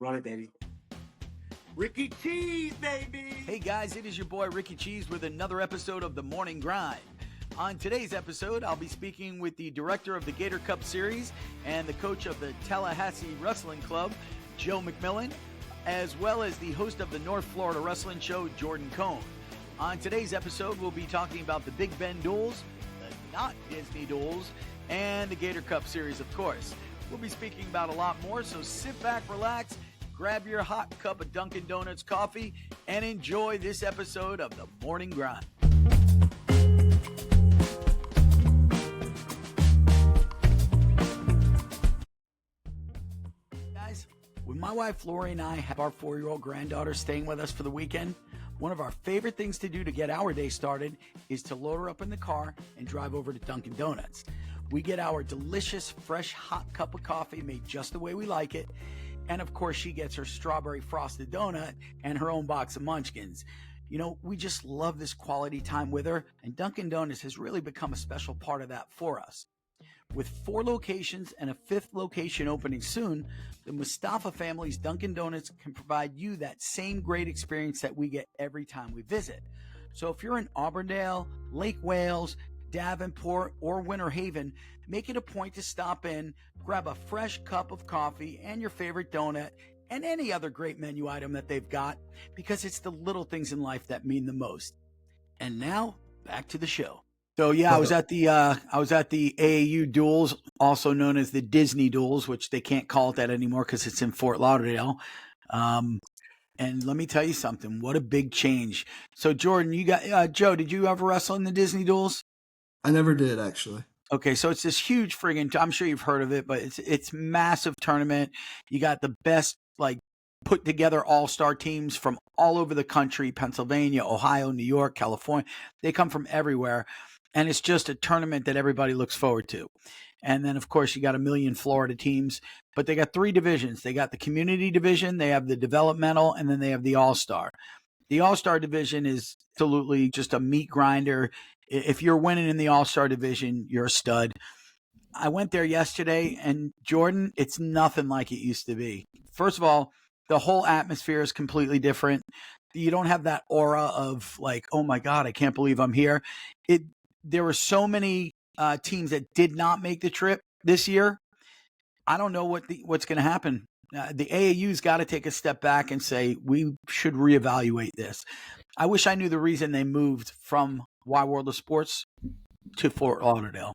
Run it, baby. Ricky Cheese, baby! Hey guys, it is your boy Ricky Cheese with another episode of The Morning Grind. On today's episode, I'll be speaking with the director of the Gator Cup Series and the coach of the Tallahassee Wrestling Club, Joe McMillan, as well as the host of the North Florida Wrestling Show, Jordan Cohn. On today's episode, we'll be talking about the Big Bend Duels, the not Disney Duels, and the Gator Cup Series, of course. We'll be speaking about a lot more, so sit back, relax, grab your hot cup of Dunkin' Donuts coffee, and enjoy this episode of The Morning Grind. Guys, when my wife Lori and I have our 4-year-old granddaughter staying with us for the weekend, one of our favorite things to do to get our day started is to load her up in the car and drive over to Dunkin' Donuts. We get our delicious, fresh, hot cup of coffee made just the way we like it. And of course, she gets her strawberry frosted donut and her own box of munchkins. You know, we just love this quality time with her, and Dunkin' Donuts has really become a special part of that for us. With 4 locations and a 5th location opening soon, the Mustafa family's Dunkin' Donuts can provide you that same great experience that we get every time we visit. So if you're in Auburndale, Lake Wales, Davenport, or Winter Haven, make it a point to stop in, grab a fresh cup of coffee and your favorite donut and any other great menu item that they've got, because it's the little things in life that mean the most. And now back to the show. So yeah, I was at the AAU Duels, also known as the Disney Duels, which they can't call it that anymore because it's in Fort Lauderdale. And let me tell you something, what a big change. So Jordan, you got Joe, did you ever wrestle in the Disney Duels? I never did, actually. Okay, so it's this huge friggin', I'm sure you've heard of it, but it's massive tournament. You got the best, like, put together all-star teams from all over the country, Pennsylvania, Ohio, New York, California. They come from everywhere, and it's just a tournament that everybody looks forward to. And then, of course, you got a million Florida teams, but they got 3 divisions. They got the community division, they have the developmental, and then they have the all-star. The all-star division is absolutely just a meat grinder. If you're winning in the all-star division, you're a stud. I went there yesterday, and Jordan, it's nothing like it used to be. First of all, the whole atmosphere is completely different. You don't have that aura of like, oh my God, I can't believe I'm here. There were so many teams that did not make the trip this year. I don't know what's going to happen. The AAU's got to take a step back and say, we should reevaluate this. I wish I knew the reason they moved from Wide World of Sports to Fort Lauderdale.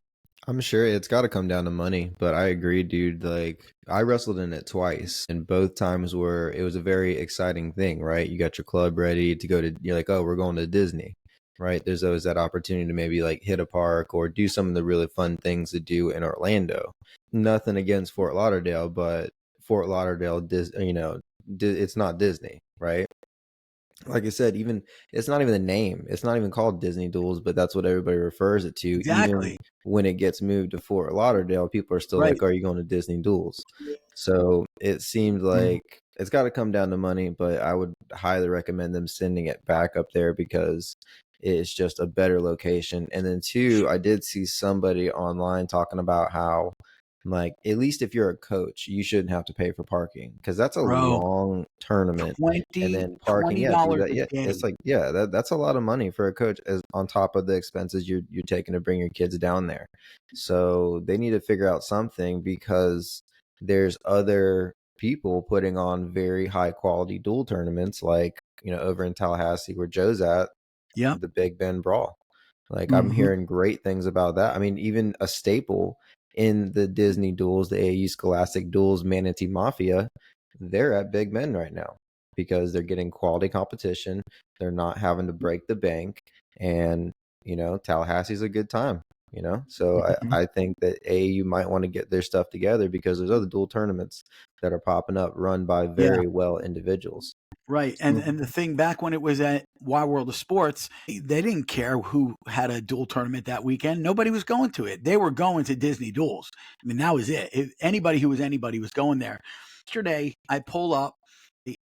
I'm sure it's got to come down to money, but I agree, dude. Like, I wrestled in it twice, and both times it was a very exciting thing, right? You got your club ready to go to, you're like, oh, we're going to Disney, right? There's always that opportunity to maybe like hit a park or do some of the really fun things to do in Orlando. Nothing against Fort Lauderdale, but Fort Lauderdale, it's not Disney, right? Like I said, even it's not even the name. It's not even called Disney Duels, but that's what everybody refers it to. Exactly. Even when it gets moved to Fort Lauderdale, people are still Right. like, "Are you going to Disney Duels?" So it seems like it's got to come down to money, but I would highly recommend them sending it back up there because it's just a better location. And then 2, I did see somebody online talking about how, like, at least if you're a coach, you shouldn't have to pay for parking because that's a long tournament. And then parking, it's like, that's a lot of money for a coach as on top of the expenses you're taking to bring your kids down there. So they need to figure out something because there's other people putting on very high quality dual tournaments, like, over in Tallahassee where Joe's at, the Big Bend Brawl. Like, I'm hearing great things about that. I mean, even a staple in the Disney Duels, the AAU Scholastic Duels, Manatee Mafia, they're at Big Bend right now because they're getting quality competition. They're not having to break the bank, and Tallahassee's a good time. So I think that AAU might want to get their stuff together because there's other dual tournaments that are popping up run by very well individuals. Right. And the thing back when it was at Wide World of Sports, they didn't care who had a dual tournament that weekend. Nobody was going to it. They were going to Disney Duels. I mean, that was it. Anybody who was anybody was going there. Yesterday, I pull up.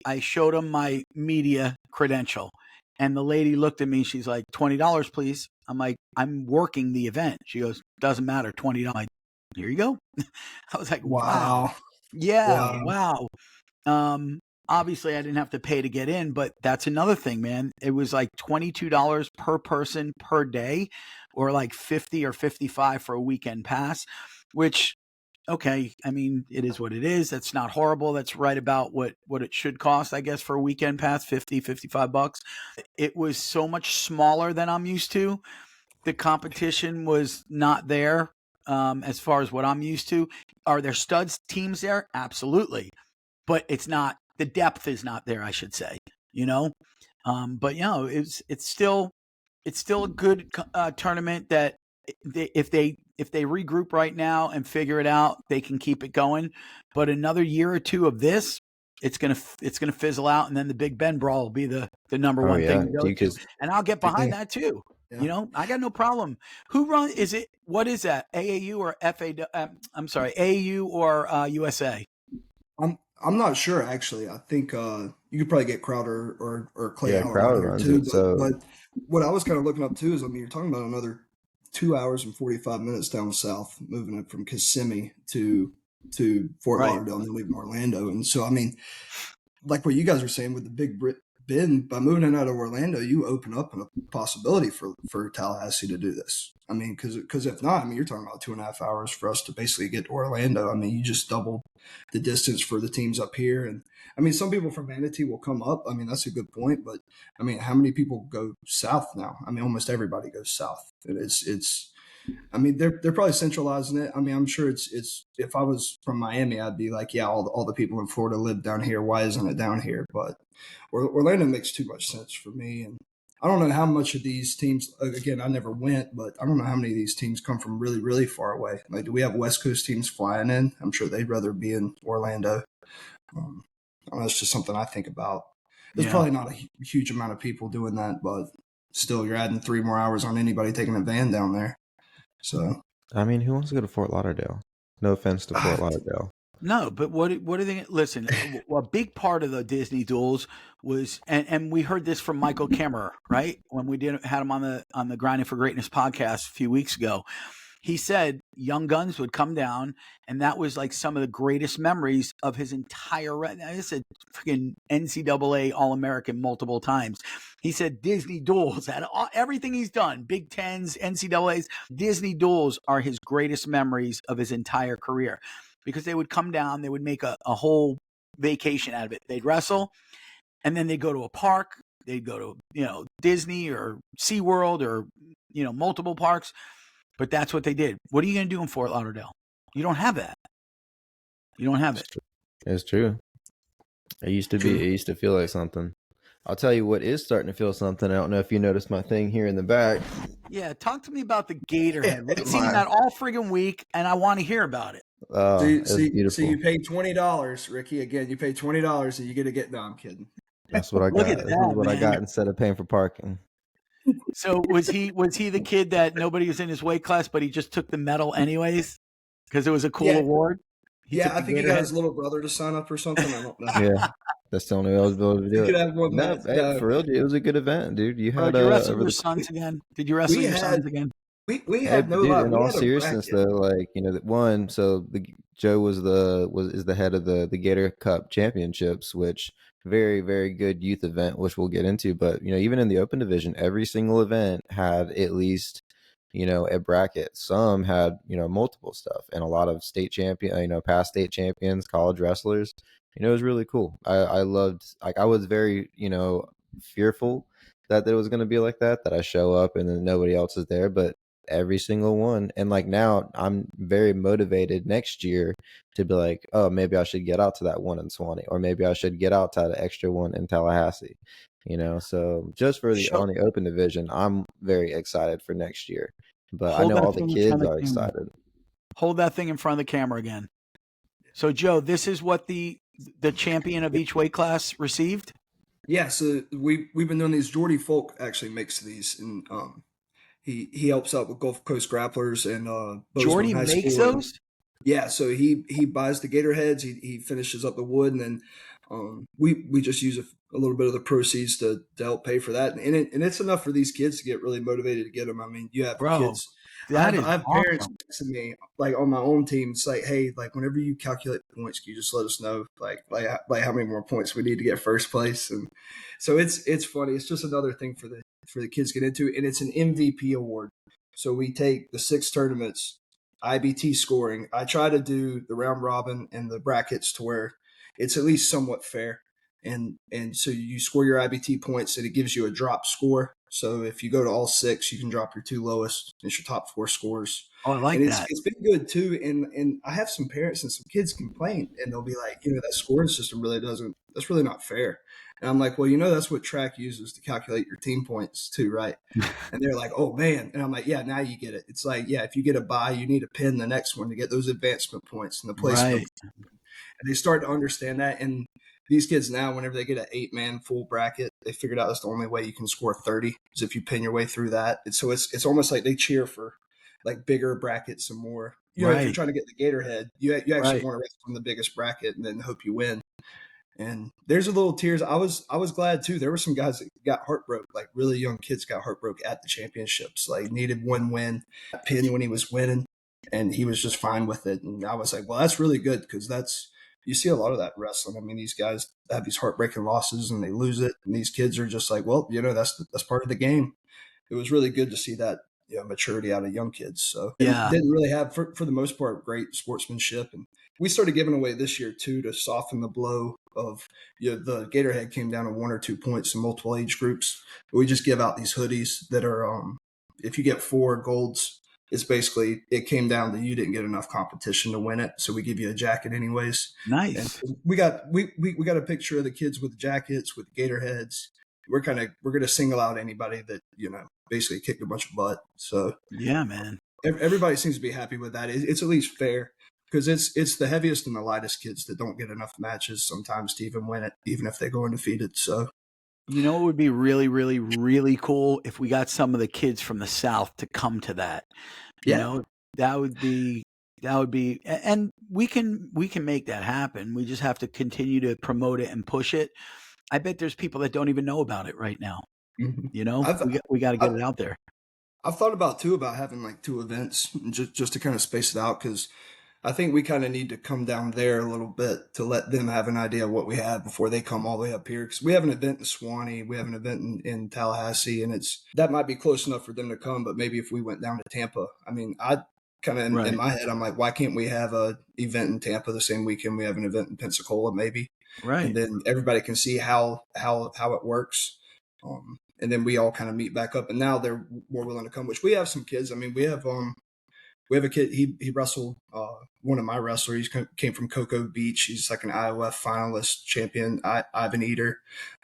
I showed them my media credential. And the lady looked at me. She's like, $20, please. I'm like, I'm working the event. She goes, doesn't matter, $20. Here you go. I was like, wow. Yeah, wow. Obviously, I didn't have to pay to get in, but that's another thing, man. It was like $22 per person per day, or like 50 or 55 for a weekend pass, which, okay, I mean, it is what it is. That's not horrible. That's right about what it should cost, I guess, for a weekend pass, 50, $55. It was so much smaller than I'm used to. The competition was not there, as far as what I'm used to. Are there studs teams there? Absolutely. But it's not, the depth is not there, I should say, but it's still a good tournament that if they regroup right now and figure it out, they can keep it going. But another year or two of this, it's gonna fizzle out, and then the Big Bend Brawl will be the number one thing to go to, and I'll get behind that too. Yeah. I got no problem. Is it? What is that? AAU or FA? I'm sorry, AAU or USA? I'm not sure actually. I think you could probably get Crowder or Clay Allen Crowder here runs too. it. But what I was kind of looking up too is, I mean, you're talking about another 2 hours and 45 minutes down south, moving it from Kissimmee to Fort Lauderdale and then leaving Orlando. And so, I mean, like what you guys were saying with the Big Bend, by moving it out of Orlando, you open up a possibility for Tallahassee to do this. I mean, because if not, I mean, you're talking about 2.5 hours for us to basically get to Orlando. I mean, you just double the distance for the teams up here. And I mean, some people from Manatee will come up. I mean, that's a good point. But I mean, how many people go south now? I mean, almost everybody goes south. And it's I mean, they're probably centralizing it. I mean, I'm sure it's if I was from Miami, I'd be like, yeah, all the people in Florida live down here. Why isn't it down here? But Orlando makes too much sense for me. And I don't know how much of these teams, again, I never went, but I don't know how many of these teams come from really, really far away. Like, do we have West Coast teams flying in? I'm sure they'd rather be in Orlando. I don't know, it's just something I think about. There's probably not a huge amount of people doing that, but still, you're adding 3 more hours on anybody taking a van down there. So, I mean, who wants to go to Fort Lauderdale? No offense to Fort Lauderdale. No, but what are they? Listen, a big part of the Disney Duels was, and we heard this from Michael Kimmerer, right? When we had him on the Grinding for Greatness podcast a few weeks ago. He said young guns would come down, and that was like some of the greatest memories of his entire. I said freaking NCAA All-American multiple times. He said Disney Duels had everything he's done, Big Tens, NCAAs. Disney Duels are his greatest memories of his entire career, because they would come down, they would make a whole vacation out of it. They'd wrestle, and then they'd go to a park. They'd go to Disney or SeaWorld or multiple parks. But that's what they did. What are you going to do in Fort Lauderdale? You don't have that. You don't have it. It's true. It used to feel like something. I'll tell you what is starting to feel something. I don't know if you noticed my thing here in the back. Yeah, talk to me about the Gator head. We've seen that all friggin' week, and I want to hear about it. So you pay $20, Ricky. Again, you pay $20 and you get to get. No, I'm kidding. That's what I got. This is what I got instead of paying for parking. So was he the kid that nobody was in his weight class, but he just took the medal anyways because it was a cool award? I think he got his little brother to sign up or something. I don't know. Yeah, that's the only way I was able to do it. For real, dude, it was a good event, dude. You had did you wrestle your sons again? Did you wrestle your sons again? We had no. Dude, in all seriousness, though, like one. So Joe is the head of the Gator Cup Championships, which very, very good youth event, which we'll get into. But even in the open division, every single event had at least a bracket. Some had multiple stuff, and a lot of state champion, past state champions, college wrestlers. It was really cool. I loved. Like, I was very fearful that it was going to be like that I show up and then nobody else is there, but every single one. And like now I'm very motivated next year to be like, oh, maybe I should get out to that one in Swanny, or maybe I should get out to the extra one in Tallahassee. So just for on the open division, I'm very excited for next year. But I know all the kids are excited. Hold that thing in front of the camera again. So Joe, this is what the champion of each weight class received? Yeah, so we've been doing these. Jordy Folk actually makes these, and he helps out with Gulf Coast Grapplers and Jordy makes those? Yeah, so he buys the gator heads, he finishes up the wood, and then we just use a little bit of the proceeds to help pay for that, and it's enough for these kids to get really motivated to get them. I mean, you have kids. That is I have parents awesome. texting me like on my own team. It's like, hey, like whenever you calculate points, can you just let us know like how many more points we need to get first place? And so it's funny. It's just another thing for the kids to get into, and it's an MVP award. So we take the 6 tournaments, IBT scoring. I try to do the round robin and the brackets to where it's at least somewhat fair. And so you score your IBT points and it gives you a drop score. So if you go to all 6, you can drop your 2 lowest. It's your top 4 scores. Oh, I And like it's that. it's been good too. And I have some parents and some kids complain and they'll be like, that scoring system really doesn't that's really not fair. And I'm like, well, that's what track uses to calculate your team points too, right? And they're like, oh man. And I'm like, yeah, now you get it. It's like, yeah, if you get a bye, you need to pin the next one to get those advancement points and the placement. Right. And they start to understand that. And these kids now, whenever they get an 8-man full bracket, they figured out that's the only way you can score 30 is if you pin your way through that. And so it's almost like they cheer for like bigger brackets and more. If you're Right. trying to get the Gator head, you actually Right. want to race from the biggest bracket and then hope you win. And there's a little tears. I was glad too. There were some guys that got heartbroken, like really young kids got heartbroken at the championships. Like needed one win, pin when he was winning, and he was just fine with it. And I was like, well, that's really good because you see a lot of that in wrestling. I mean, these guys have these heartbreaking losses and they lose it, and these kids are just like, well, that's part of the game. It was really good to see that maturity out of young kids. So and Yeah. didn't really have for the most part great sportsmanship. And we started giving away this year too to soften the blow of the Gatorhead came down to 1 or 2 points in multiple age groups. We just give out these hoodies that are if you get 4 golds, it's basically it came down to you didn't get enough competition to win it, so we give you a jacket anyways. And Nice. we got a picture of the kids with jackets with gator heads. We're going to single out anybody that basically kicked a bunch of butt. So Yeah, man. everybody seems to be happy with that. It's at least fair because it's the heaviest and the lightest kids that don't get enough matches sometimes to even win it, even if they go undefeated. So You know, it would be really, really, really cool if we got some of the kids from the South to come to that. You yeah, know, that would be and we can make that happen. We just have to continue to promote it and push it. I bet there's people that don't even know about it right now. mm-hmm. You know, I've we got to get I've, it out there. I've thought about too about having like 2 events just to kind of space it out because I think we kind of need to come down there a little bit to let them have an idea of what we have before they come all the way up here. Because we have an event in Swanny, we have an event in Tallahassee, and that might be close enough for them to come. But maybe if we went down to Tampa, I mean, I kind of in Right. my head, I'm like, why can't we have a event in Tampa the same weekend we have an event in Pensacola, maybe, and Right. then everybody can see how it works. And then we all kind of meet back up, and now they're more willing to come. Which we have some kids. I mean, we have a kid. He wrestled one of my wrestlers. He came from Cocoa Beach. He's like an IOF finalist champion. Ivan Eater.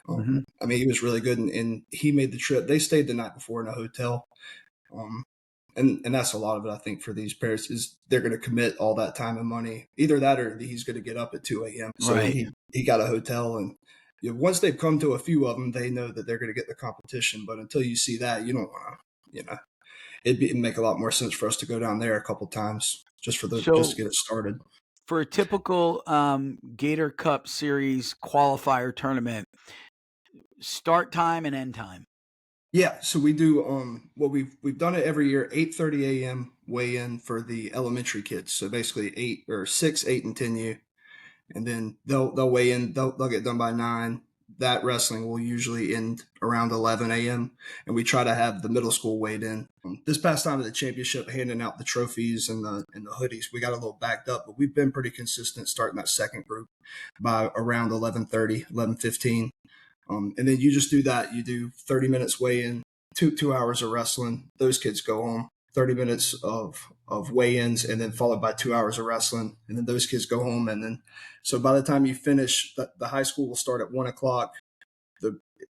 Hmm. I mean, he was really good, and he made the trip. They stayed the night before in a hotel, um, and that's a lot of it. I think for these parents is they're going to commit all that time and money. Either that or he's going to get up at 2 a.m. So Right. he got a hotel, and once they've come to a few of them, they know that they're going to get the competition. But until you see that, you don't want to, it'd make a lot more sense for us to go down there a couple times just just So to get it started. for a typical Gator Cup Series qualifier tournament, start time and end time. Yeah, so we do well we've done it every year, 8:30 a.m. weigh in for the elementary kids. So basically 8 or 6, 8 and 10U. And then they'll weigh in, they'll get done by 9. That wrestling will usually end around 11 a.m. and we try to have the middle school weighed in. This past time at the championship, handing out the trophies and the hoodies, we got a little backed up, but we've been pretty consistent starting that second group by around 11:30, 11:15. And then you just do that. You do 30 minutes weigh in, 2 hours of wrestling. Those kids go home. 30 minutes of weigh-ins, and then followed by 2 hours of wrestling, and then those kids go home. And then, so by the time you finish, the high school will start at 1 o'clock. The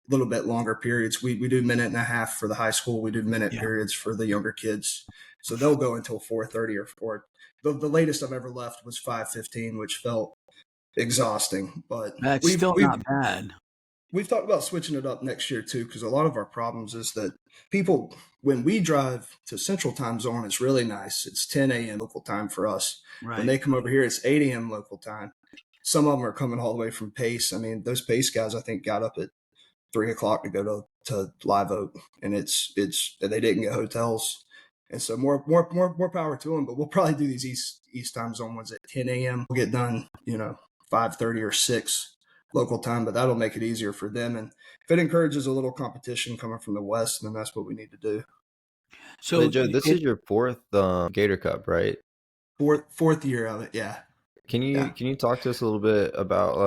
little bit longer periods, we do minute and a half for the high school. We do minute Yeah. periods for the younger kids. So they'll go until 4:30 or 4. The latest I've ever left was 5:15, which felt exhausting. But That's still not bad. we've talked about switching it up next year too, because a lot of our problems is that people, when we drive to Central Time Zone, it's really nice. It's 10 a.m. local time for us. Right. When they come over here, it's 8 a.m. local time. Some of them are coming all the way from Pace. I mean, those Pace guys, I think, got up at 3 o'clock to go to Live Oak, and it's they didn't get hotels. And so more power to them. But we'll probably do these East time zone ones at 10 a.m. We'll get done, 5:30 or 6 local time, but that'll make it easier for them. And if it encourages a little competition coming from the West, then that's what we need to do. So Joe, this is your fourth Gator Cup, right? Fourth year of it, yeah. Can you talk to us a little bit about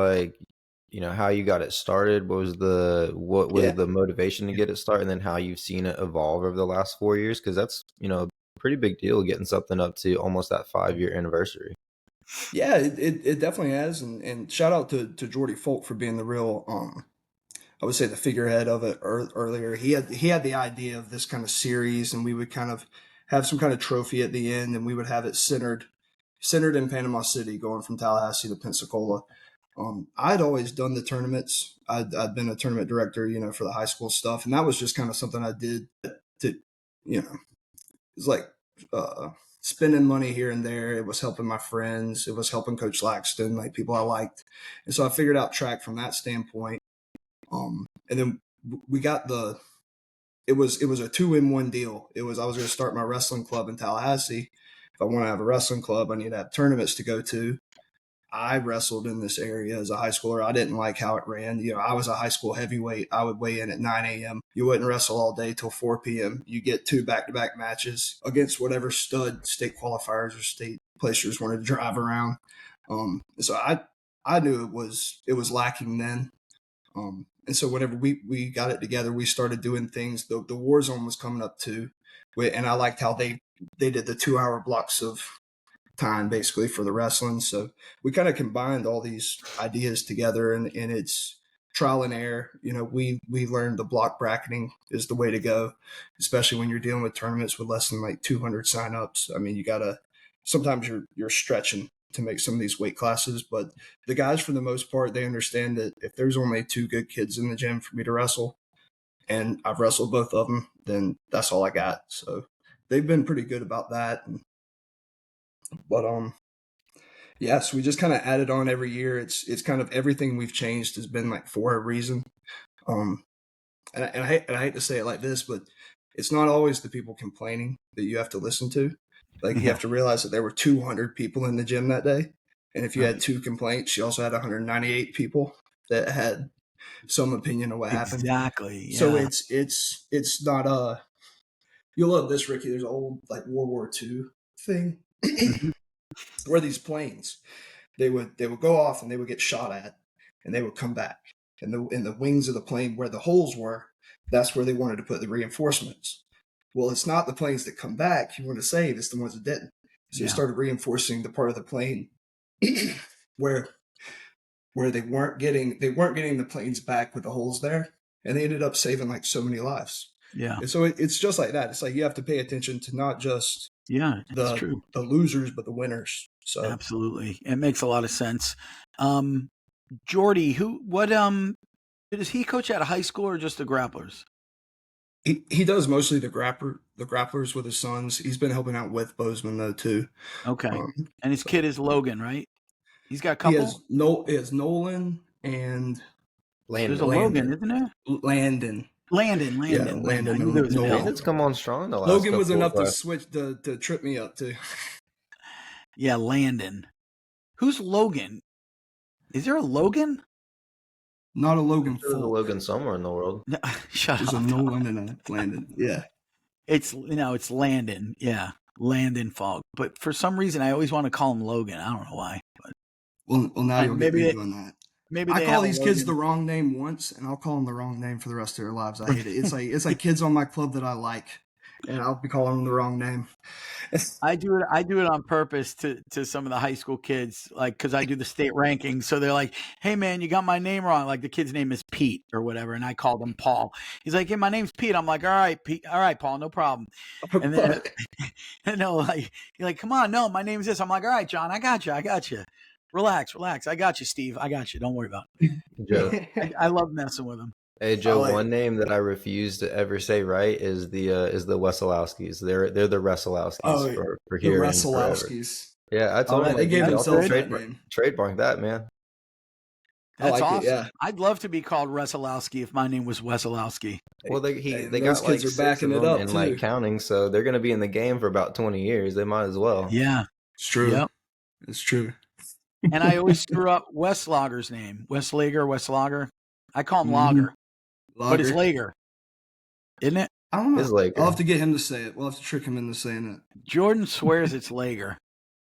how you got it started? What was the motivation to get it started, and then how you've seen it evolve over the last 4 years? Because that's a pretty big deal, getting something up to almost that 5-year anniversary. Yeah, it definitely has, and shout out to Jordy Folk for being the real I would say the figurehead of it earlier. He had the idea of this kind of series, and we would kind of have some kind of trophy at the end, and we would have it centered in Panama City, going from Tallahassee to Pensacola. I'd always done the tournaments. I'd been a tournament director, for the high school stuff, and that was just kind of something I did to, it's like spending money here and there. It was helping my friends. It was helping Coach Laxton, like people I liked, and so I figured out track from that standpoint. And then we got it was a 2-in-1 deal. I was going to start my wrestling club in Tallahassee. If I want to have a wrestling club, I need to have tournaments to go to. I wrestled in this area as a high schooler. I didn't like how it ran. I was a high school heavyweight. I would weigh in at 9 a.m. You wouldn't wrestle all day till 4 p.m. You get 2 back-to-back matches against whatever stud state qualifiers or state placers wanted to drive around. So I knew it was lacking then. And so whenever we got it together, we started doing things. The War Zone was coming up too, and I liked how they did the 2-hour blocks of time basically for the wrestling. So we kind of combined all these ideas together, and it's trial and error. We learned the block bracketing is the way to go, especially when you're dealing with tournaments with less than like 200 signups. I mean, you gotta sometimes you're stretching to make some of these weight classes, but the guys, for the most part, they understand that if there's only 2 good kids in the gym for me to wrestle, and I've wrestled both of them, then that's all I got. So they've been pretty good about that. But yes, we just kind of added on every year. It's kind of everything we've changed has been like for a reason. And I hate to say it like this, but it's not always the people complaining that you have to listen to. Like, you have to realize that there were 200 people in the gym that day. And if you had 2 complaints, you also had 198 people that had some opinion of what happened. Exactly. Yeah. So it's not you'll love this, Ricky. There's an old like World War II thing where these planes, they would go off and they would get shot at, and they would come back. And in the wings of the plane where the holes were, that's where they wanted to put the reinforcements. Well, it's not the planes that come back you want to save, it's the ones that didn't. So you started reinforcing the part of the plane where they weren't getting the planes back with the holes there, and they ended up saving like so many lives. Yeah. And so it's just like that. It's like you have to pay attention to not just the losers, but the winners. So absolutely, it makes a lot of sense. Jordy, does he coach at a high school or just the grapplers? He does mostly the grapplers with his sons. He's been helping out with Bozeman though too. Okay. And his kid is Logan, right? He's got a couple. He has Nolan and Landon. There's a Logan, isn't there? Landon. Yeah, Landon. Landon's come on strong the last Logan was enough to switch to trip me up too. Yeah, Landon. Who's Logan? Is there a Logan? Not a Logan. There's a Logan somewhere in the world. Shut There's up. There's a Nolan and a Landon. Yeah. It's Landon. Yeah, Landon Fogg. But for some reason, I always want to call him Logan. I don't know why. But well, now you'll get me doing that. Maybe I call these kids the wrong name once, and I'll call them the wrong name for the rest of their lives. I hate it. It's like kids on my club that I like, and I'll be calling them the wrong name. I do it on purpose to some of the high school kids, like, because I do the state rankings. So they're like, "Hey man, you got my name wrong." Like the kid's name is Pete or whatever, and I called him Paul. He's like, "Hey, my name's Pete." I'm like, "All right, Pete. All right, Paul, no problem." And then you're like, "Come on, no, my name's this." I'm like, "All right, John, I got you. Relax. I got you, Steve. I got you. Don't worry about it." Joe. I love messing with him. Hey Joe, one name that I refuse to ever say right is the Wesolowskis. They're the Wrestlowskis for here. The Wrestlowskis. Yeah, I told them they gave themselves that trademark that, man. I That's like it. awesome. Yeah. I'd love to be called Wesolowski if my name was Wesolowski. Well, they And they those got like kids are 6 backing of it them up and too. like counting, so they're gonna be in the game for about 20 years. They might as well. Yeah. It's true. Yep. It's true. And I always screw up Westlager's name. Westlager. I call him Mhm. Lager, but it's Lager. Lager, isn't it? I don't know. It's Laker. I'll have to get him to say it. We'll have to trick him into saying it. Jordan swears it's Lager.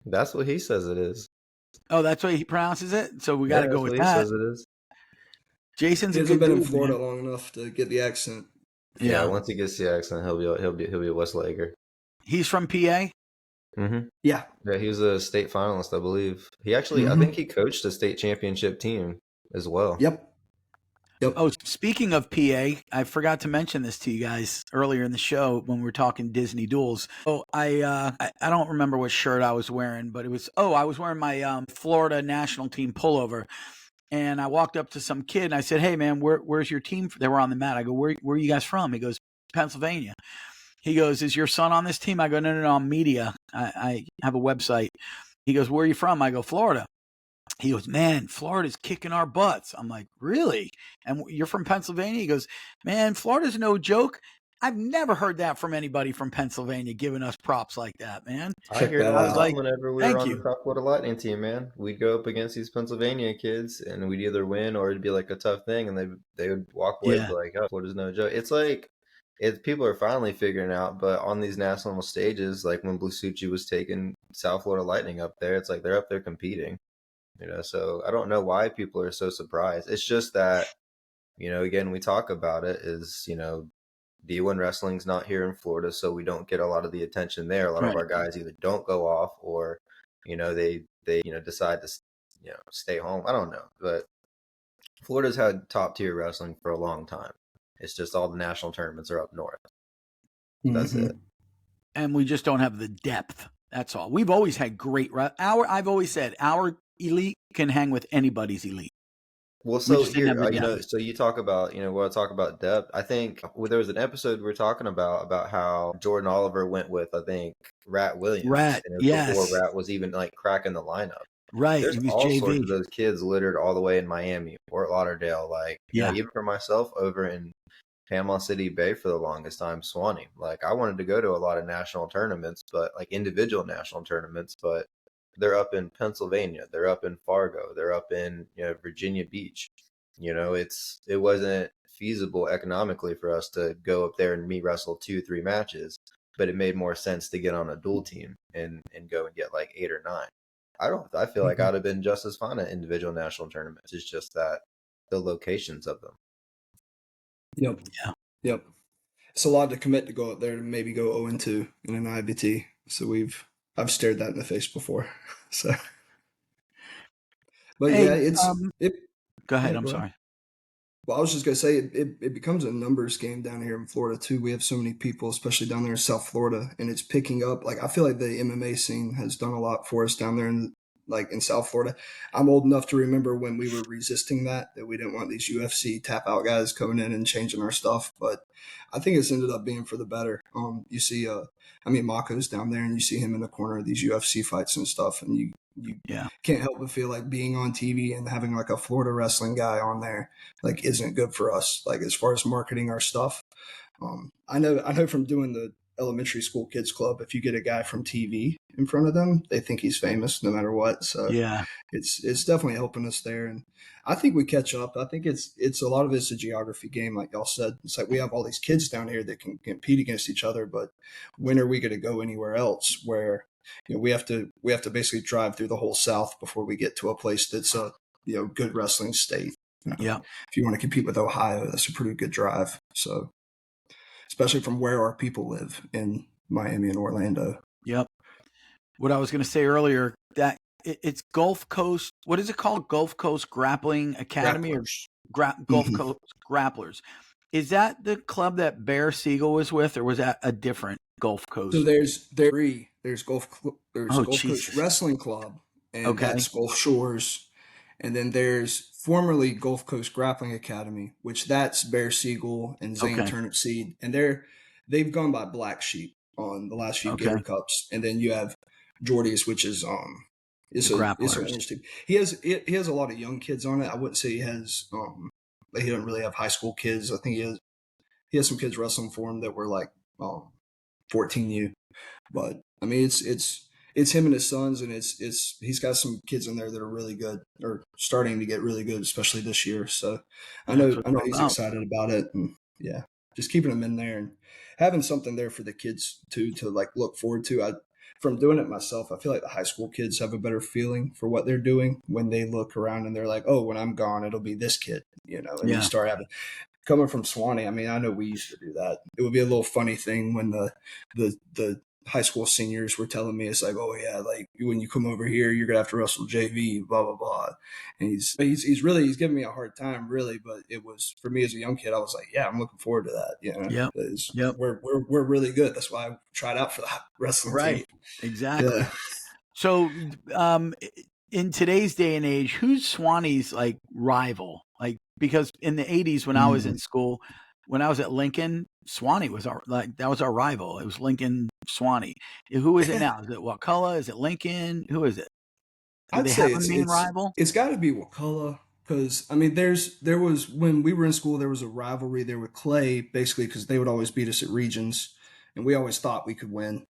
That's what he says it is. Oh, that's what he pronounces it? So we got to go that's with what that. he says it is. Jason's He a hasn't good been dude, in Florida man. long enough to get the accent. Yeah, Yeah. once he gets the accent, he'll be a West Laker. He's from PA? Mm-hmm. Yeah. Yeah, he was a state finalist, I believe. He actually, I Mhm. think he coached a state championship team as well. Yep. Oh, speaking of PA, I forgot to mention this to you guys earlier in the show when we were talking Disney Duels. Oh, I don't remember what shirt I was wearing, but it was I was wearing my Florida national team pullover, and I walked up to some kid and I said, "Hey, man, where's your team?" They were on the mat. I go, "Where are you guys from?" He goes, "Pennsylvania." He goes, "Is your son on this team?" I go, "No, I'm media. I have a website." He goes, "Where are you from?" I go, "Florida." He goes, "Man, Florida's kicking our butts." I'm like, "Really? And you're from Pennsylvania?" He goes, "Man, Florida's no joke." I've never heard that from anybody from Pennsylvania giving us props like that, man. I Check hear that it all I was the out. time like, whenever we were "Thank on you." the South Florida Lightning team, man. We'd go up against these Pennsylvania kids, and we'd either win or it'd be like a tough thing, and they would walk away and Yeah. be like, "Oh, Florida's no joke." It's like people are finally figuring out, but on these national stages, like when Blasucci was taking South Florida Lightning up there, it's like they're up there competing. So I don't know why people are so surprised. It's just that, again, we talk about it is, D1 wrestling's not here in Florida, so we don't get a lot of the attention there. A lot of Right. our guys either don't go off or, they decide to, stay home. I don't know, but Florida's had top tier wrestling for a long time. It's just all the national tournaments are up north. That's Mhm. it. And we just don't have the depth. That's all. We've always had great I've always said our elite can hang with anybody's elite. Well, We so just didn't have here, the depth. so you talk about, when I talk about depth, I think there was an episode we were talking about how Jordan Oliver went with, I think, Rat Williams, Rat, and it was before yes. Rat was even like cracking the lineup. Right. There's He was all sorts JV. of those kids littered all the way in Miami, Fort Lauderdale, like, Yeah. even for myself over in Panama City Bay for the longest time, Swanny. Like, I wanted to go to a lot of national tournaments, but like individual national tournaments, but they're up in Pennsylvania, they're up in Fargo, they're up in Virginia Beach. It wasn't feasible economically for us to go up there and me wrestle 2-3 matches, but it made more sense to get on a dual team and go and get like 8 or 9. I feel like I'd have been just as fine at individual national tournaments. It's just that the locations of them. Yep. Yeah. Yep. It's a lot to commit to go up there to maybe go 0-2 in an IBT. So I've stared that in the face before. So, but Hey, yeah, it. go ahead. Yeah, I'm go ahead. sorry. Well, I was just gonna say it becomes a numbers game down here in Florida too. We have so many people, especially down there in South Florida, and it's picking up. Like I feel like the MMA scene has done a lot for us down there in South Florida. I'm old enough to remember when we were resisting that we didn't want these UFC tap out guys coming in and changing our stuff. But I think it's ended up being for the better. You see, Mako's down there, and you see him in the corner of these UFC fights and stuff, and you Yeah. can't help but feel like being on TV and having like a Florida wrestling guy on there like isn't good for us. Like as far as marketing our stuff, I know from doing the elementary school kids club, if you get a guy from TV in front of them, they think he's famous no matter what. So Yeah. it's definitely helping us there, and I think we catch up. I think it's a lot of it's a geography game, like y'all said. It's like we have all these kids down here that can compete against each other, but when are we going to go anywhere else where we have to basically drive through the whole South before we get to a place that's a good wrestling state. Yeah. If you want to compete with Ohio, that's a pretty good drive. So especially from where our people live in Miami and Orlando. Yep. What I was going to say earlier, that it's Gulf Coast. What is it called? Gulf Coast Grappling Academy Grapplers. or Gulf Mhm. Coast Grapplers. Is that the club that Bear Siegel was with, or was that a different Gulf Coast? So there's three. There's Gulf Coast Jesus. Wrestling Club, and Okay. that's Gulf Shores. And then there's formerly Gulf Coast Grappling Academy, which that's Bear Siegel and Zane Okay. Turnipseed, and they've gone by Black Sheep on the last few Okay. Gator Cups. And then you have Jordy's, which is It's The it's an grapplers. orange team. He has a lot of young kids on it. I wouldn't say he has he doesn't really have high school kids. I think he has some kids wrestling for him that were like 14U. But I mean, it's him and his sons, and it's he's got some kids in there that are really good or starting to get really good, especially this year. So I That's know what I know it's all he's about. excited about it, and yeah, just keeping him in there and having something there for the kids to like look forward to. I From doing it myself, I feel like the high school kids have a better feeling for what they're doing when they look around and they're like, oh, when I'm gone, it'll be this kid, and you Yeah. start having coming from Swanny. I mean, I know we used to do that. It would be a little funny thing when the high school seniors were telling me, it's like, oh yeah, like when you come over here, you're gonna have to wrestle JV, blah blah blah. And he's giving me a hard time, really. But it was for me as a young kid, I was like, yeah, I'm looking forward to that. Yep. 'Cause Yep. we're really good. That's why I tried out for the wrestling team. Right. Exactly. Yeah. So, in today's day and age, who's Swanny's like rival? Like, because in the '80s when I was in school, when I was at Lincoln, Swanny was that was our rival. It was Lincoln Swanny. Who is it now? Is it Wakulla? Is it Lincoln? Who is it? Do I'd they say have a main rival? it's got to be Wakulla because I mean there was when we were in school there was a rivalry there with Clay basically because they would always beat us at regions and we always thought we could win.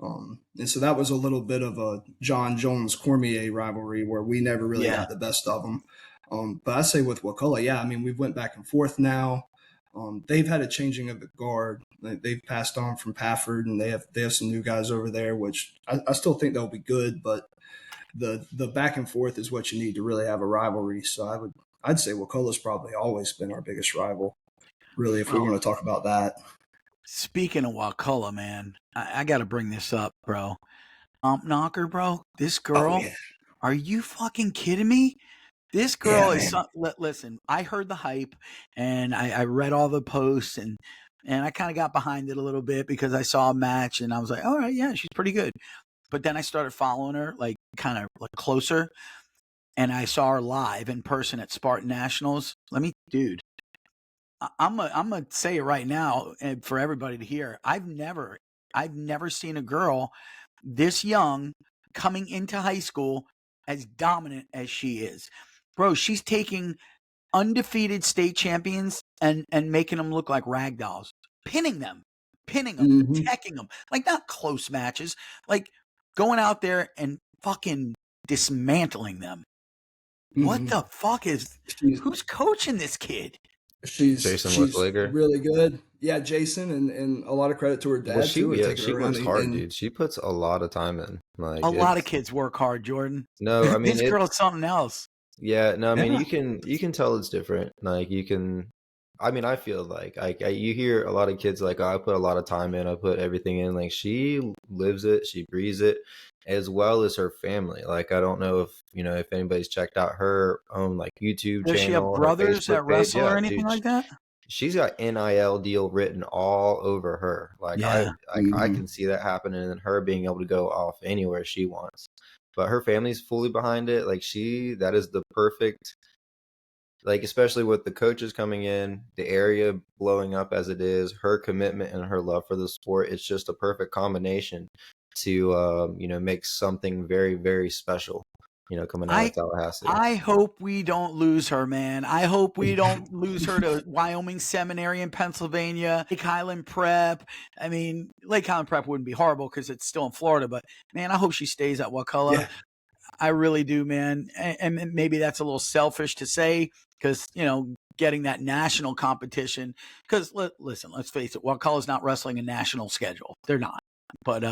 And so that was a little bit of a John Jones Cormier rivalry where we never really Yeah. got the best of them. But I say with Wakulla, yeah, I mean we've went back and forth now. They've had a changing of the guard. They've passed on from Pafford, and they have some new guys over there, which I still think they'll be good. But the back and forth is what you need to really have a rivalry. So I'd say Wakulla's probably always been our biggest rival, really, if we Well, want to talk about that. speaking of Wakulla, man, I got to bring this up, bro. Knocker, bro. This Oh girl, yeah, are you fucking kidding me? This yeah, girl is man. listen, I heard the hype and I read all the posts and I kind of got behind it a little bit because I saw a match and I was like, all right, yeah, she's pretty good. But then I started following her like kind of like closer and I saw her live in person at Spartan Nationals. Dude, I'm gonna say it right now and for everybody to hear. I've never seen a girl this young coming into high school as dominant as she is. Bro, she's taking undefeated state champions and making them look like rag dolls, pinning them, Hmm. teching them, like not close matches, like going out there and fucking dismantling them. What Hmm. the fuck is She's who's coaching this kid? Jason she's Littleger. really good. Yeah, Jason, and a lot of credit to her Well, dad too, with taking she her around works hard, and dude. She puts a lot of time in. Like A lot of it's kids work hard, Jordan. no, I mean This it. girl's something else. Yeah, no, I mean yeah. you can tell it's different. Like you can, I mean I feel like you hear a lot of kids like, oh, I put a lot of time in, I put everything in. Like she lives it, she breathes it, as well as her family. Like I don't know if if anybody's checked out her own like YouTube Does she have channel, her brothers Facebook that page. wrestle or Yeah, anything dude, like that? she's got NIL deal written all over her. Like Yeah. I Hmm. can see that happening and her being able to go off anywhere she wants. But her family's fully behind it. Like that is the perfect, like especially with the coaches coming in, the area blowing up as it is, her commitment and her love for the sport. It's just a perfect combination to make something very, very special, coming out of I Tallahassee. I hope we don't lose her, man. I hope we don't lose her to Wyoming Seminary in Pennsylvania, Lake Highland Prep. I mean, Lake Highland Prep wouldn't be horrible because it's still in Florida, but man, I hope she stays at Wakulla. Yeah. I really do, man. And maybe that's a little selfish to say because, getting that national competition. Because listen, let's face it, Wakulla's not wrestling a national schedule. They're not. But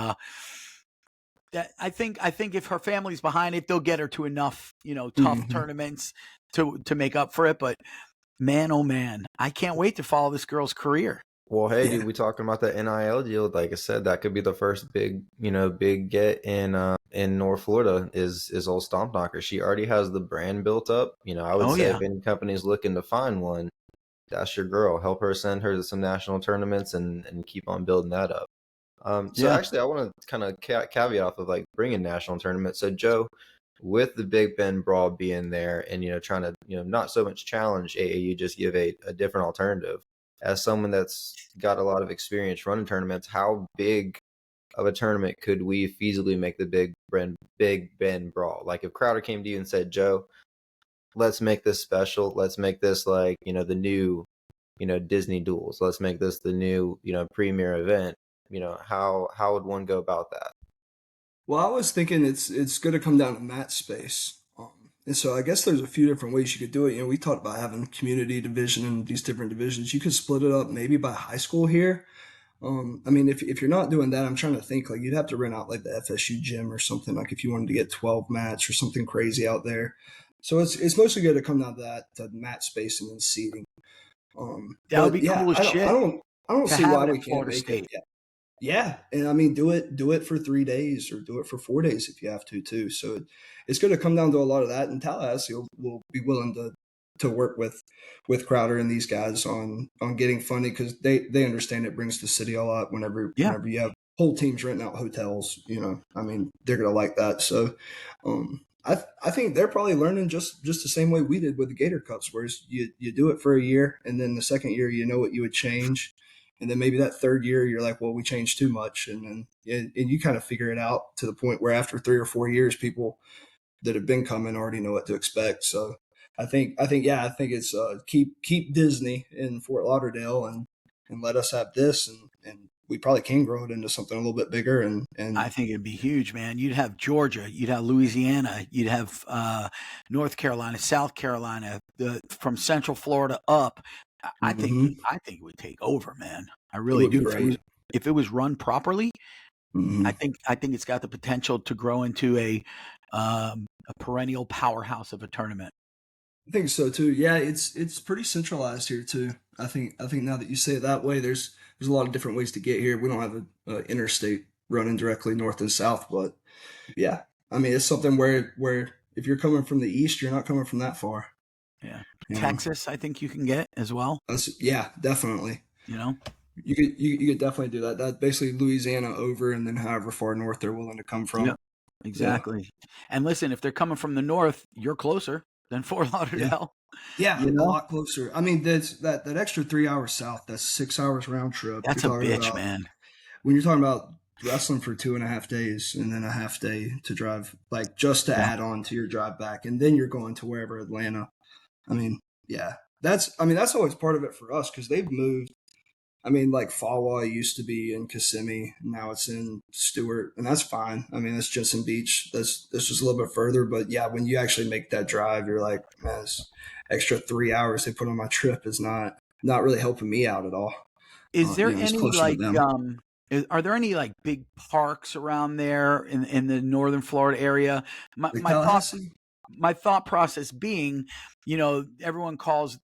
I think if her family's behind it, they'll get her to enough, tough Hmm. tournaments to make up for it. But man, oh man, I can't wait to follow this girl's career. Well, hey, Yeah. dude, we talking about the NIL deal. Like I said, that could be the first big get in North Florida is old Stomp Knocker. She already has the brand built up. I would Oh say yeah, if any company's looking to find one, that's your girl. Help her send her to some national tournaments and keep on building that up. So yeah. actually, I want to kind of caveat off of like bringing national tournaments. So Joe, with the Big Bend Brawl being there and trying to not so much challenge AAU, just give a different alternative. As someone that's got a lot of experience running tournaments, how big of a tournament could we feasibly make the Big Bend Brawl? Like if Crowder came to you and said, Joe, let's make this special. Let's make this like, the new, Disney Duels. Let's make this the new, premier event. How would one go about that? Well, I was thinking it's going to come down to mat space. And so I guess there's a few different ways you could do it. We talked about having community division and these different divisions. You could split it up maybe by high school here. I mean, if you're not doing that, I'm trying to think like you'd have to rent out like the FSU gym or something, like if you wanted to get 12 mats or something crazy out there. So it's mostly going to come down to that, to mat space and then seating. That would be yeah, cool as shit. I don't to see have why it we at can't Florida make State. it. Yeah. Yeah, and I mean, do it for 3 days or do it for 4 days if you have to too. So it's going to come down to a lot of that, and Tallahassee will be willing to work with Crowder and these guys on getting funding because they understand it brings the city a lot. Whenever you have whole teams renting out hotels, I mean, they're going to like that. So I think they're probably learning just the same way we did with the Gator Cups, whereas you do it for a year, and then the second year you know what you would change. And then maybe that third year, you're like, well, we changed too much. And you kind of figure it out to the point where after 3 or 4 years, people that have been coming already know what to expect. So I think it's keep Disney in Fort Lauderdale and let us have this. And we probably can grow it into something a little bit bigger. And I think it'd be huge, man. You'd have Georgia, you'd have Louisiana, you'd have North Carolina, South Carolina, from Central Florida up. I think it would take over, man. I really do. If it was run properly, I think it's got the potential to grow into a perennial powerhouse of a tournament. I think so too. Yeah, it's pretty centralized here too. I think now that you say it that way, there's a lot of different ways to get here. We don't have an interstate running directly north and south, but yeah, I mean it's something where if you're coming from the east, you're not coming from that far. Yeah, Texas, I think you can get as well. Yeah, definitely. You could definitely do that. That basically Louisiana over, and then however far north they're willing to come from. Yep, exactly. Yeah. And listen, if they're coming from the north, you're closer than Fort Lauderdale. Yeah, a lot closer. I mean, that extra 3 hours south. That's 6 hours round trip. That's a bitch, man. When you're talking about wrestling for 2.5 days and then a half day to drive, like just to add on to your drive back, and then you're going to wherever Atlanta. I mean, yeah, that's always part of it for us because they've moved. I mean, like Fawa used to be in Kissimmee, now it's in Stewart, and that's fine. I mean, it's Jensen Beach. That's just a little bit further, but yeah, when you actually make that drive, you're like, man, this extra 3 hours they put on my trip is not really helping me out at all. Is there any like are there any like big parks around there in the northern Florida area? My thought process being, everyone calls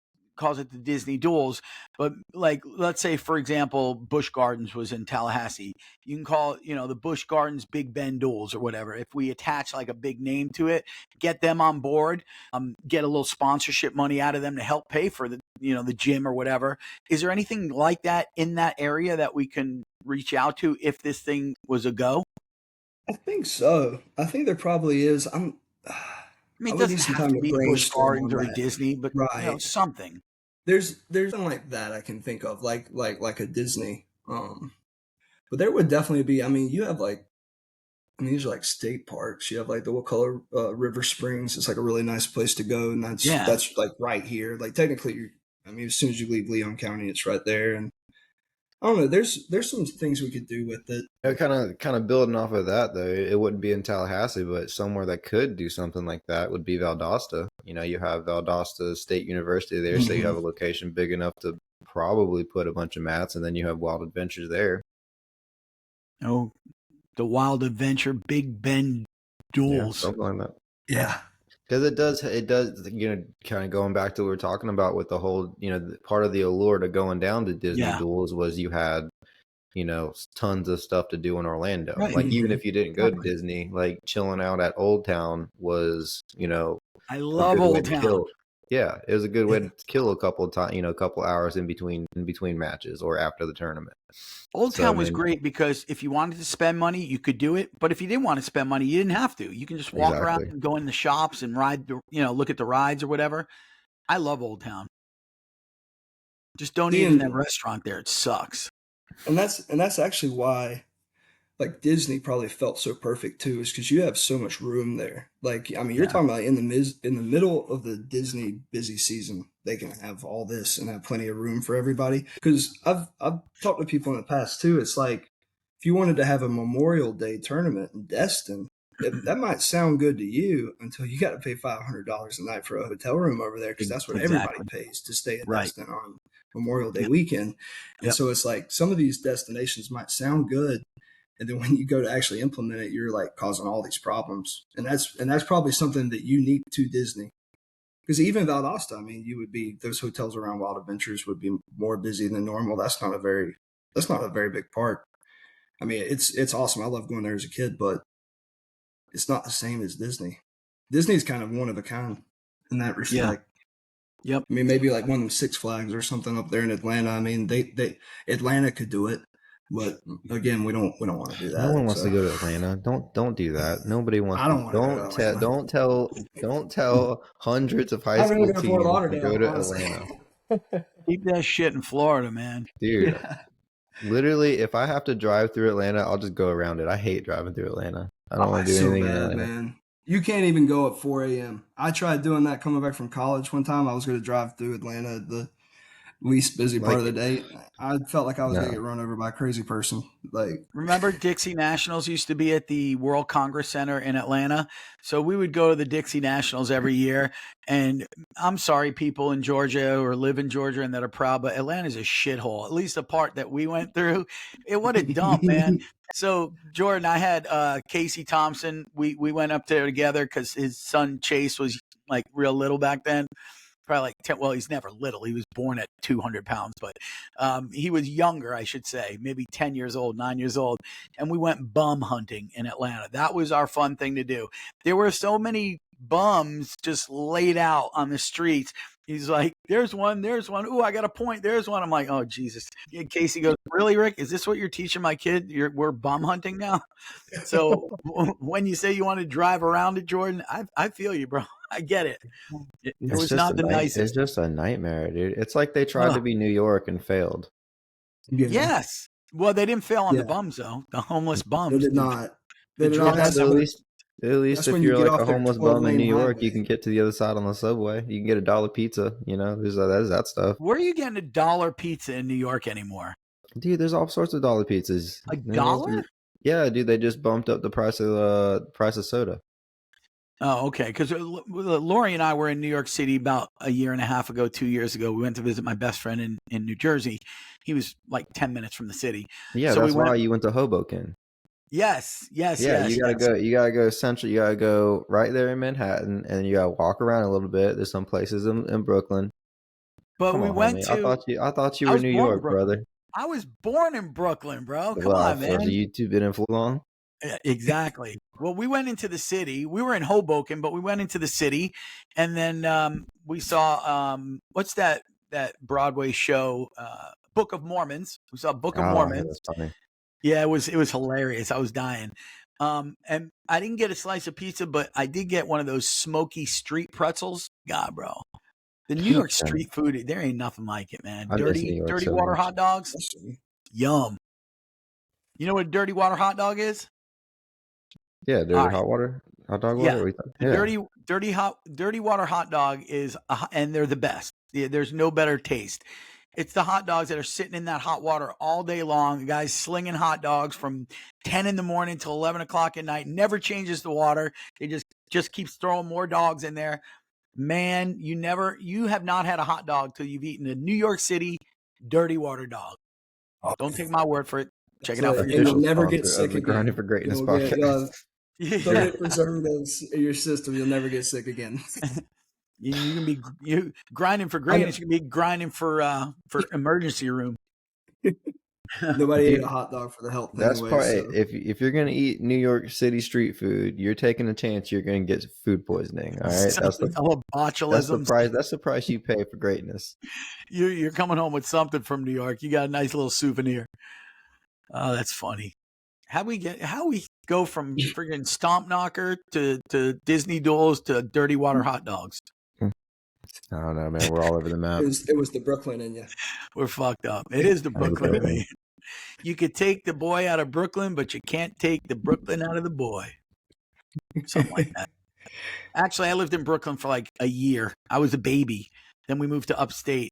it the Disney Duels, but like, let's say, for example, Busch Gardens was in Tallahassee. You can call, the Busch Gardens Big Bend Duels or whatever. If we attach like a big name to it, get them on board, get a little sponsorship money out of them to help pay for the gym or whatever. Is there anything like that in that area that we can reach out to if this thing was a go? I think so. I think there probably is. I mean, it doesn't have to be Busch Gardens or Disney, but something. There's something like that I can think of, like a Disney. But there would definitely be. I mean, you have these are like state parks. You have like the Wakulla River Springs. It's like a really nice place to go, and that's like right here. Like technically, as soon as you leave Leon County, it's right there. And I don't know. There's some things we could do with it. Kind of building off of that though, it wouldn't be in Tallahassee, but somewhere that could do something like that would be Valdosta. You have Valdosta State University there, so you have a location big enough to probably put a bunch of mats, and then you have Wild Adventures there. Oh, the Wild Adventure Big Bend Duels, something like that. Yeah. Because it does, kind of going back to what we were talking about with the whole, part of the allure to going down to Disney Duels was you had, tons of stuff to do in Orlando. Right. Like even if you didn't go to Disney, like chilling out at Old Town was, I love Old Town. Yeah, it was a good way to kill a couple of times, a couple hours in between matches or after the tournament. Old Town was great because if you wanted to spend money, you could do it. But if you didn't want to spend money, you didn't have to. You can just walk around and go in the shops and ride, look at the rides or whatever. I love Old Town. Just don't eat in that restaurant there. It sucks. And that's actually why, like Disney probably felt so perfect too, is because you have so much room there. Like, I mean, you're Yeah. talking about in the middle of the Disney busy season, they can have all this and have plenty of room for everybody. Because I've talked to people in the past too. It's like if you wanted to have a Memorial Day tournament in Destin, that might sound good to you until you got to pay $500 a night for a hotel room over there, because that's what everybody Exactly. pays to stay in Right. Destin on Memorial Day Yep. weekend. And Yep. so it's like some of these destinations might sound good, and then when you go to actually implement it, you're like causing all these problems. And that's probably something that unique to Disney. Because even Valdosta, I mean, those hotels around Wild Adventures would be more busy than normal. That's not a very big park. I mean, it's awesome. I love going there as a kid, but it's not the same as Disney. Disney's kind of one of a kind in that respect. Yeah. Yep. I mean, maybe like one of them Six Flags or something up there in Atlanta. I mean, they Atlanta could do it, but again, we don't want to do that. No one wants so. to go to Atlanta. Don't do that. Nobody wants. I don't want to go to Atlanta. Don't tell hundreds of high I'd rather school go to Fort teens to Lauderdale, go to honestly. Atlanta. Keep that shit in Florida, man. Dude, Yeah. literally, if I have to drive through Atlanta, I'll just go around it. I hate driving through Atlanta. I don't want to It's do so anything in bad, Atlanta. man. You can't even go at 4 a.m. I tried doing that coming back from college one time. I was going to drive through Atlanta at the least busy part of the day. I felt like I was going to get run over by a crazy person. Like, remember Dixie Nationals used to be at the World Congress Center in Atlanta? So we would go to the Dixie Nationals every year. And I'm sorry, people in Georgia or live in Georgia and that are proud, but Atlanta's a shithole. At least the part that we went through. What a dump, man. So Jordan, I had Casey Thompson. We went up there together because his son Chase was like real little back then. Probably like 10. Well, he's never little. He was born at 200 pounds, but he was younger, I should say, maybe 10 years old, 9 years old. And we went bum hunting in Atlanta. That was our fun thing to do. There were so many bums just laid out on the streets. He's like, there's one. Ooh, I got a point. There's one. I'm like, oh, Jesus. And Casey goes, really, Rick? Is this what you're teaching my kid? We're bum hunting now? So when you say you want to drive around it, Jordan, I feel you, bro. I get it. It was not the nicest. It's just a nightmare, dude. It's like they tried to be New York and failed. yeah. Yes. Well, they didn't fail on the bums, though. The homeless bums. They did not. They did not have At least if you're like a homeless bum in New York, you can get to the other side on the subway. You can get $1 pizza. You know, there's that stuff. Where are you getting $1 pizza in New York anymore? Dude, there's all sorts of $1 pizzas. $1? Yeah, dude, they just bumped up the price of soda. Oh, okay. Because Lori and I were in New York City about a year and a half ago, 2 years ago. We went to visit my best friend in New Jersey. He was like 10 minutes from the city. Yeah, so that's why you went to Hoboken. Yes. Yeah, you gotta go central. You gotta go right there in Manhattan, and you gotta walk around a little bit. There's some places in Brooklyn. But we went to. I thought you were New York, brother. I was born in Brooklyn, bro. Come on, man. Have you two been in for long? Exactly. Well, we went into the city. We were in Hoboken, but we went into the city, and then we saw what's that Broadway show? Book of Mormons. We saw Book of Mormons. That's funny. Yeah, it was hilarious. I was dying. And I didn't get a slice of pizza, but I did get one of those smoky street pretzels. God, bro. The New York street food, there ain't nothing like it, man. Dirty water hot dogs. Yum. You know what a dirty water hot dog is? Yeah, dirty hot dog water. Yeah. Dirty water hot dog is, and they're the best. There's no better taste. It's the hot dogs that are sitting in that hot water all day long. The guy's slinging hot dogs from 10 in the morning till 11 o'clock at night. Never changes the water. They just keeps throwing more dogs in there. Man, you have not had a hot dog till you've eaten a New York City dirty water dog. Don't take my word for it. Check it out for yourself. You'll never get sick again. Grinding for Greatness podcast. Don't get preservatives in your system. You'll never get sick again. You can be grinding for greatness. You can be grinding for emergency room. Nobody ate a hot dog for the health. That's anyway, part. So. If you're gonna eat New York City street food, you're taking a chance you're gonna get food poisoning. All right, that's the price. That's the price you pay for greatness. You're coming home with something from New York. You got a nice little souvenir. Oh, that's funny. How we go from freaking Stomp Knocker to Disney Duels to dirty water hot dogs? I don't know, man. We're all over the map. It was the Brooklyn in you. We're fucked up. It is the Brooklyn in me. You could take the boy out of Brooklyn, but you can't take the Brooklyn out of the boy. Something like that. Actually, I lived in Brooklyn for like a year. I was a baby. Then we moved to upstate.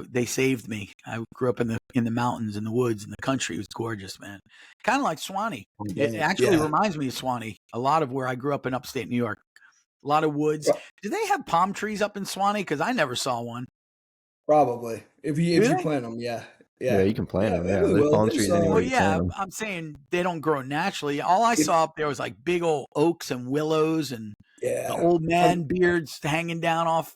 They saved me. I grew up in the mountains, in the woods, in the country. It was gorgeous, man. Kind of like Swanny. It actually reminds me of Swanny. A lot of where I grew up in upstate New York. A lot of woods. Do they have palm trees up in Swanny? Because I never saw one. Probably. If you plant them, yeah. Yeah, you can plant them. Yeah, really there's will. palm There's, trees anywhere Well, you yeah, plant them. I'm saying they don't grow naturally. All I saw up there was like big old oaks and willows and the old man beards hanging down off.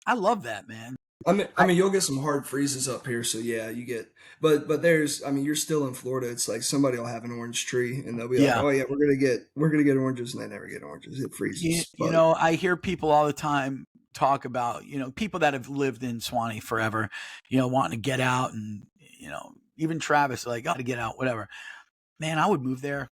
I love that, man. I mean, you'll get some hard freezes up here, so yeah, you get. But there's, I mean, you're still in Florida. It's like somebody will have an orange tree, and they'll be like, "Oh yeah, we're gonna get oranges," and they never get oranges. It freezes. You know, I hear people all the time talk about, people that have lived in Swanee forever, wanting to get out, and even Travis, like, got to get out, whatever. Man, I would move there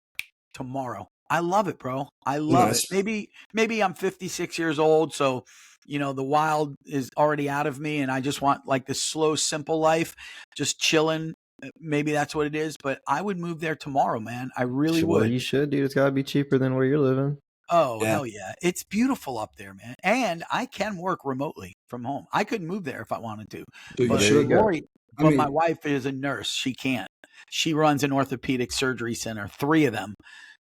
tomorrow. I love it, bro. I love it. Maybe I'm 56 years old, so the wild is already out of me, and I just want like this slow, simple life, just chilling. Maybe that's what it is, but I would move there tomorrow, man. I really would. You should, dude. It's got to be cheaper than where you're living. Oh, hell yeah. It's beautiful up there, man. And I can work remotely from home. I could move there if I wanted to. But my wife is a nurse. She can't. She runs an orthopedic surgery center, 3 of them.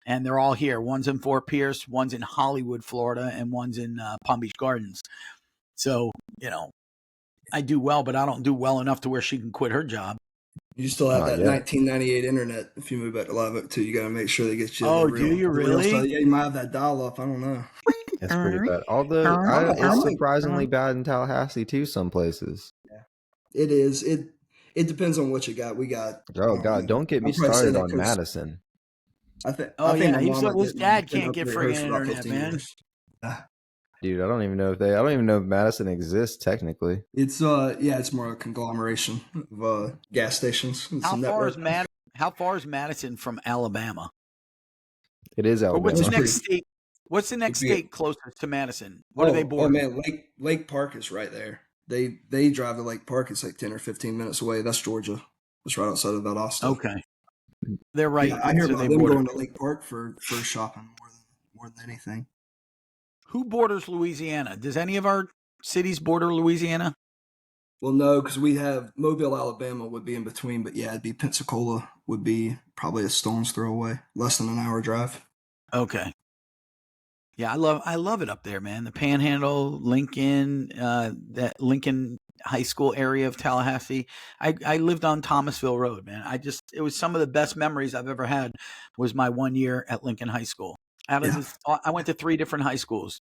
And they're all here. One's in Fort Pierce, one's in Hollywood, Florida, and one's in Palm Beach Gardens. So, I do well, but I don't do well enough to where she can quit her job. You still have that 1998 internet if you move back to Live Oak too. You got to make sure they get you. Oh, do you really? Yeah, you might have that dial up. I don't know. It's pretty bad. Although it's surprisingly bad in Tallahassee too. Some places. Yeah, it is. It depends on what you got. We got. Oh God! Don't get me started on Madison. I think. He said his dad can't get friggin' internet, man. Dude, I don't even know if Madison exists technically. It's it's more a conglomeration of gas stations. How far is Madison from Alabama? It is Alabama. What's the next state closest to Madison? What do they border? Oh man, Lake Park is right there. They drive to Lake Park. It's like 10 or 15 minutes away. That's Georgia. It's right outside of Valdosta. Okay. They're right. Yeah, I hear about them going to Lake Park for shopping more than anything. Who borders Louisiana? Does any of our cities border Louisiana? Well, no, because we have Mobile, Alabama would be in between, but yeah, it'd be Pensacola would be probably a stone's throw away, less than an hour drive. Okay. Yeah, I love it up there, man. The Panhandle, Lincoln, that Lincoln High School area of Tallahassee. I lived on Thomasville Road, man. It was some of the best memories I've ever had was my 1 year at Lincoln High School. I went to 3 different high schools.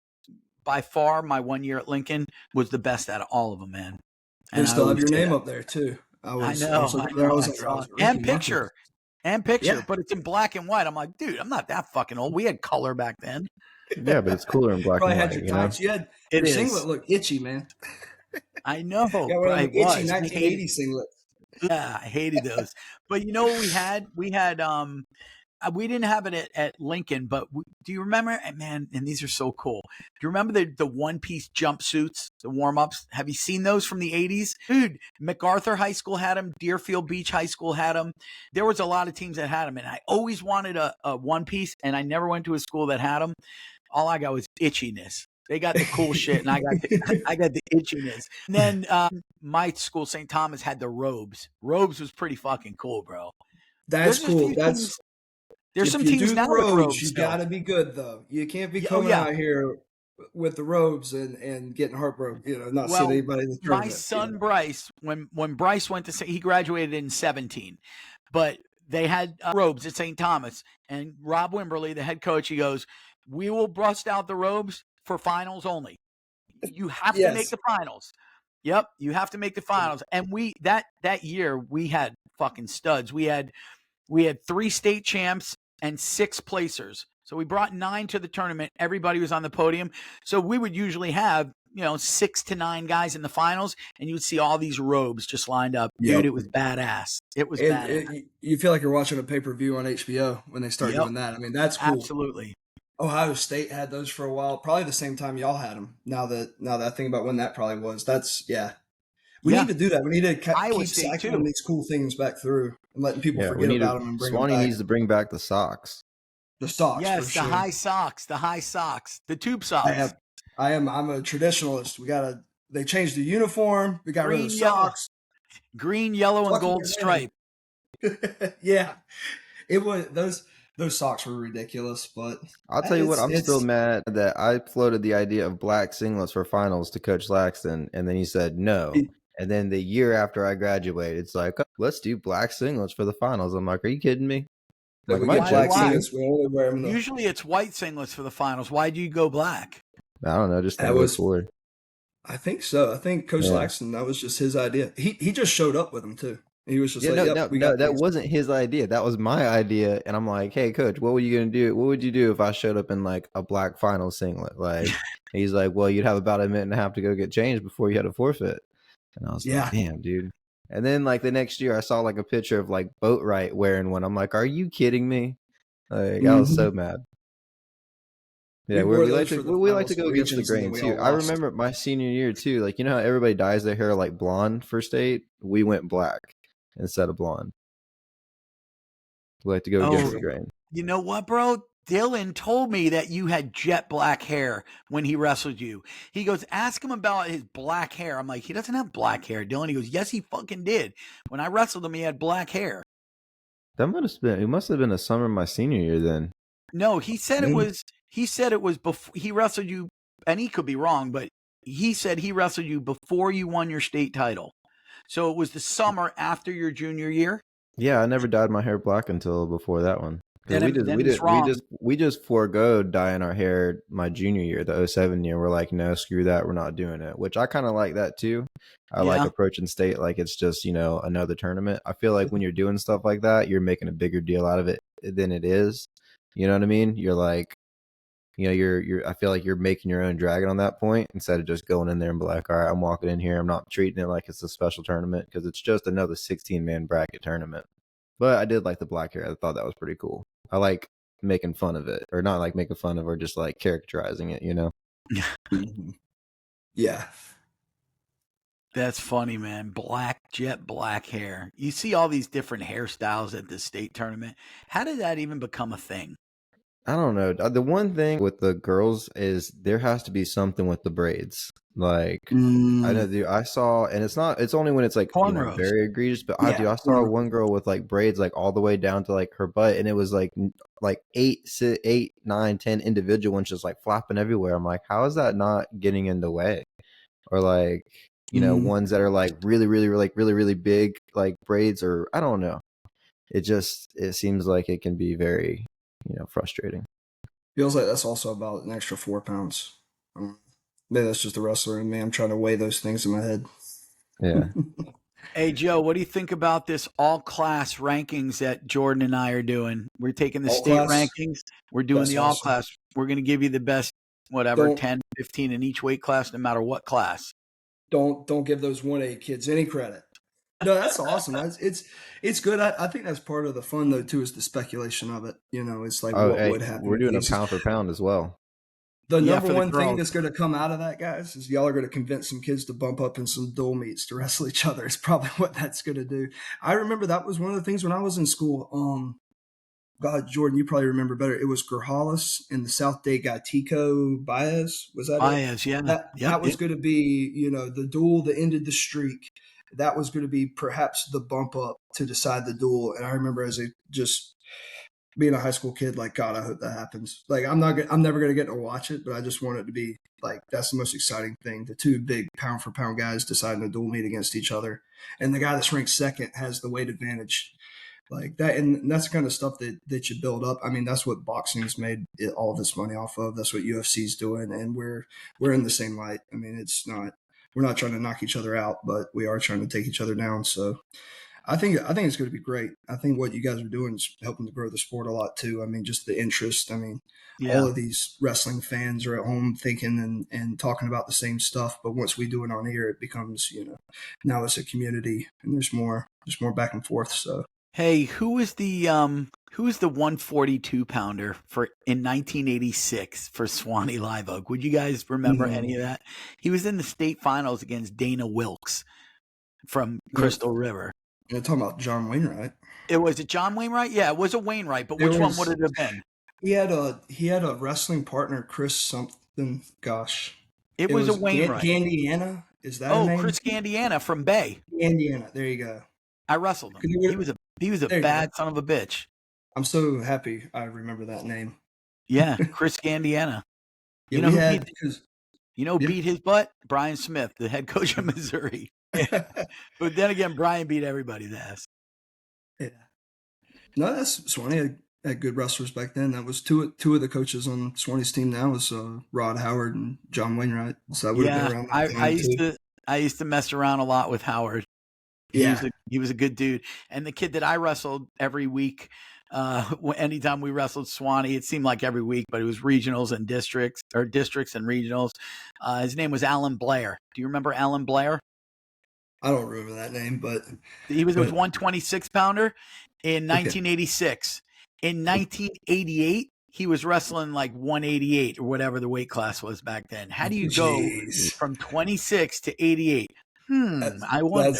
By far, my 1 year at Lincoln was the best out of all of them, man. And they still have your name up there too. I know. Picture, but it's in black and white. I'm like, dude, I'm not that fucking old. We had color back then. Yeah, but it's cooler in black and white. Had your tights. You had your singlet look itchy, man. I know. Itchy 1980 singlet. Yeah, I hated those. But you know what we had? We didn't have it at Lincoln, but do you remember, man, and these are so cool. Do you remember the one-piece jumpsuits, the warm-ups? Have you seen those from the 80s? Dude, MacArthur High School had them. Deerfield Beach High School had them. There was a lot of teams that had them, and I always wanted a one-piece, and I never went to a school that had them. All I got was itchiness. They got the cool shit, and I got the itchiness. And then my school, St. Thomas, had the robes. Robes was pretty fucking cool, bro. That's cool. There's some teams now with robes. You got to be good, though. You can't be coming out here with the robes and getting heartbroken. Not seeing anybody in the tournament. My son Bryce, when Bryce went to he graduated in 2017, but they had robes at St. Thomas. And Rob Wimberly, the head coach, he goes, "We will bust out the robes for finals only. You have to make the finals." Yep, you have to make the finals. And that year we had fucking studs. We had 3 state champs and 6 placers. So we brought 9 to the tournament. Everybody was on the podium. So we would usually have, 6 to 9 guys in the finals, and you would see all these robes just lined up. Yep. Dude, it was badass. It was badass. You feel like you're watching a pay-per-view on HBO when they start doing that. I mean, that's cool. Absolutely. Ohio State had those for a while, probably the same time y'all had them. Now that I think about when that probably was, we need to do that. We need to keep cycling these cool things back through. and letting people Yeah, forget about them and bring them Swanny back. needs to bring back the socks. The socks, for Yes, the sure. high socks, the tube socks. I'm a traditionalist. They changed the uniform. We got rid of the socks. Green, yellow, and Lucky gold they're stripe. Yeah, it was those socks were ridiculous, but I'll tell you what, I'm still it's mad that I floated the idea of black singlets for finals to Coach Laxton, and then he said no. And then the year after I graduated, it's like, oh, let's do black singlets for the finals. I'm like, are you kidding me? that Like, we am I get black Why? joking? singlets. We only wear them. Usually it's white singlets for the finals. Why do you go black? I don't know, just think That it was was cooler. I think so. I think Coach Yeah. Laxton, that was just his idea. He just showed up with them too. He was just Yeah, like, "Yep, we got that these." wasn't his idea. That was my idea. And I'm like, hey, coach, what were you going to do? What would you do if I showed up in like a black final singlet? Like, he's like, well, you'd have about a minute and a half to go get changed before you had to forfeit. And I was Yeah. like, damn, dude. And then like the next year, I saw like a picture of like Boatwright wearing one. I'm like, are you kidding me? Like, I was so mad. Yeah, We wore we like those to for the we like to finals go against the regions, and then grain we too. all I lost. remember my senior year too. Like, you know how everybody dyes their hair like blonde for state? We went black instead of blonde. We like to go against the grain. You know what, bro? Dylan told me that you had jet black hair when he wrestled you. He goes, ask him about his black hair. I'm like, he doesn't have black hair, Dylan. He goes, yes, he fucking did. When I wrestled him, he had black hair. That it must have been the summer of my senior year then. No, he said it was before he wrestled you, and he could be wrong, but he said he wrestled you before you won your state title. So it was the summer after your junior year. Yeah, I never dyed my hair black until before that one. Because Then we just forego dyeing our hair my junior year, the 07 year. We're like, no, screw that, we're not doing it. Which I kind of like that too. I like approaching state like it's just, another tournament. I feel like when you're doing stuff like that, you're making a bigger deal out of it than it is. You know what I mean? You're like, I feel like you're making your own dragon on that point instead of just going in there and be like, all right, I'm walking in here. I'm not treating it like it's a special tournament because it's just another 16-man bracket tournament. But I did like the black hair. I thought that was pretty cool. I like making fun of it, or not like making fun of, or just like characterizing it, Yeah. That's funny, man. Jet black hair. You see all these different hairstyles at the state tournament. How did that even become a thing? I don't know. The one thing with the girls is there has to be something with the braids. Like, I know, dude, I saw, and it's only when it's like very egregious, but I saw one girl with like braids like all the way down to like her butt, and it was like 8, 9, 10 individual ones just like flopping everywhere. I'm like, how is that not getting in the way? Or like, ones that are like really, really, really big like braids, or I don't know. It seems like it can be very, frustrating. Feels like that's also about an extra 4 pounds. Maybe that's just the wrestler in me. I'm trying to weigh those things in my head. Yeah. Hey, Joe, what do you think about this all-class rankings that Jordan and I are doing? We're taking the state rankings. We're doing the all-class. We're going to give you the best, 10, 15 in each weight class, no matter what class. Don't give those 1A kids any credit. No, that's awesome. It's good. I think that's part of the fun, though, too, is the speculation of it. It's like what would happen. We're doing a pound for pound as well. The number one thing that's going to come out of that, guys, is y'all are going to convince some kids to bump up in some dual meets to wrestle each other. It's probably what that's going to do. I remember that was one of the things when I was in school. God, Jordan, you probably remember better. It was Gerhalis and the South Day guy, Tico Baez. Was that Baez, yeah. That was going to be, the duel that ended the streak. That was going to be perhaps the bump up to decide the duel. And I remember just being a high school kid, like, God, I hope that happens. Like, I'm never going to get to watch it, but I just want it to be like, that's the most exciting thing. The two big pound for pound guys deciding a duel meet against each other. And the guy that's ranked second has the weight advantage like that. And that's the kind of stuff that you build up. I mean, that's what boxing's made all of its money off of. That's what UFC's doing. And we're in the same light. I mean, we're not trying to knock each other out, but we are trying to take each other down. So I think it's going to be great. I think what you guys are doing is helping to grow the sport a lot too. I mean, just the interest. I mean, all of these wrestling fans are at home thinking and talking about the same stuff. But once we do it on air, it becomes, now it's a community and there's more back and forth. So, hey, who is the 142 pounder in 1986 for Swanny Live Oak? Would you guys remember any of that? He was in the state finals against Dana Wilkes from Crystal River. You're talking about John Wainwright. It was it John Wainwright? Yeah, it was a Wainwright, but which one would it have been? He had a wrestling partner, Chris something. Gosh, It was a Wainwright. Gandiana. Is that a name? Chris Gandiana from Bay. Gandiana. There you go. I wrestled him. He was a bad son of a bitch. I'm so happy I remember that name. Yeah, Chris Gandiana. Yeah, beat his butt? Brian Smith, the head coach of Missouri. But then again, Brian beat everybody's ass. Yeah. No, that's Swanny had good wrestlers back then. That was two of the coaches on Swanny's team now was Rod Howard and John Wainwright. So that would have been around that time I used to mess around a lot with Howard. He was a good dude. And the kid that I wrestled every week, anytime we wrestled Swanny, it seemed like every week, but it was regionals and districts and regionals. His name was Alan Blair. Do you remember Alan Blair? I don't remember that name, but he was a 126 pounder in 1986. In 1988, he was wrestling like 188 or whatever the weight class was back then. How do you go from 26 to 88? I wonder.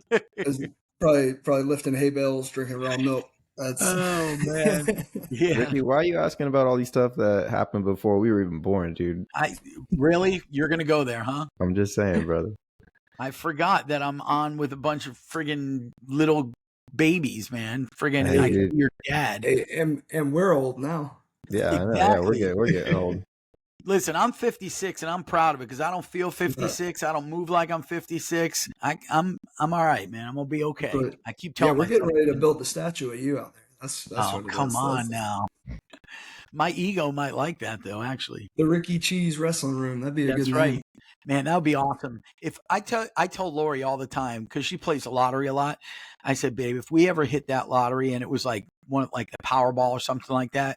That's probably lifting hay bales, drinking raw milk. Oh man, yeah. Ricky, why are you asking about all these stuff that happened before we were even born, dude? Really? You're gonna go there, huh? I'm just saying, brother. I forgot that I'm on with a bunch of friggin' little babies, man. Friggin' your dad. Hey, and we're old now. Yeah, exactly. I know. Yeah, we're getting old. Listen, I'm 56 and I'm proud of it because I don't feel 56. I don't move like I'm 56. I'm all right, man. I'm gonna be okay. But, I keep telling we're getting ready to build the statue of you out there. That's what come on now. My ego might like that though, actually. The Ricky Cheese wrestling room. That'd be a good right. name. Man, that would be awesome. If I tell Lori all the time, because she plays the lottery a lot, I said, babe, if we ever hit that lottery and it was like the Powerball or something like that,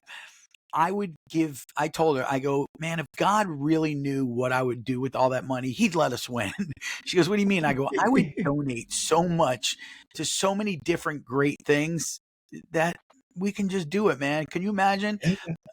I told her, I go, man, if God really knew what I would do with all that money, he'd let us win. She goes, what do you mean? I go, I would donate so much to so many different great things that we can just do it, man. Can you imagine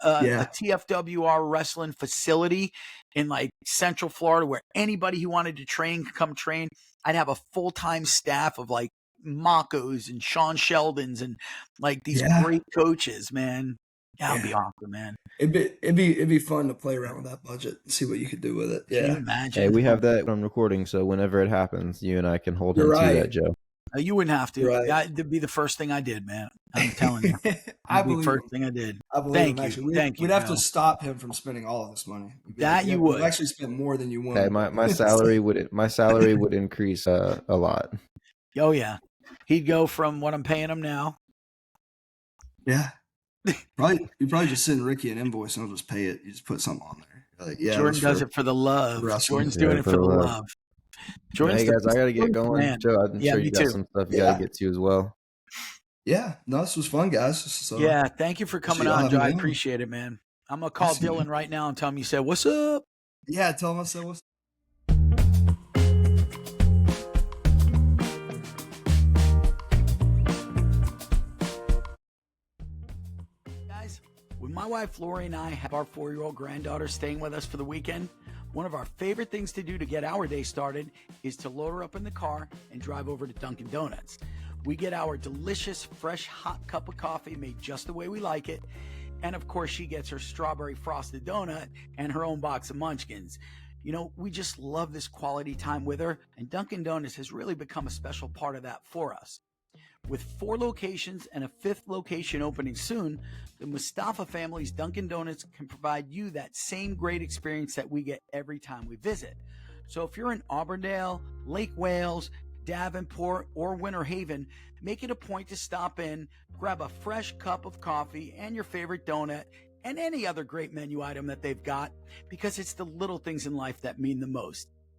a TFWR wrestling facility in like Central Florida where anybody who wanted to train could come train? I'd have a full-time staff of like Makos and Sean Sheldons and like these great coaches, man. That would be awesome, man. It'd be fun to play around with that budget and see what you could do with it. Yeah. Can you imagine? Hey, we have that on recording, so whenever it happens, you and I can hold him to that, Joe. You wouldn't have to. That'd be the first thing I did, man. I'm telling you. I believe the first thing I did. I believe Thank him, you. actually. Thank you. We'd have to stop him from spending all of this money. You would. We've actually spent more than you want. Okay, my salary would increase a lot. Oh yeah, he'd go from what I'm paying him now. Yeah. You probably just send Ricky an invoice and he'll just pay it. You just put something on there. Like, Jordan does it for the love. Jordan's doing it for the love. Hey guys, I gotta get going. Man. Joe, I'm sure you got some stuff you gotta get to as well. Yeah, no, this was fun, guys. So, thank you for coming on, Joe. I appreciate it, man. I'm gonna call Dylan right now and tell him you said what's up. Yeah, tell him I said what's up. When my wife Lori and I have our 4-year-old granddaughter staying with us for the weekend, one of our favorite things to do to get our day started is to load her up in the car and drive over to Dunkin' Donuts. We get our delicious, fresh, hot cup of coffee made just the way we like it. And of course, she gets her strawberry frosted donut and her own box of munchkins. You know, we just love this quality time with her, and Dunkin' Donuts has really become a special part of that for us. With 4 locations and a 5th location opening soon, the Mustafa family's Dunkin' Donuts can provide you that same great experience that we get every time we visit. So if you're in Auburndale, Lake Wales, Davenport, or Winter Haven, make it a point to stop in, grab a fresh cup of coffee and your favorite donut and any other great menu item that they've got, because it's the little things in life that mean the most.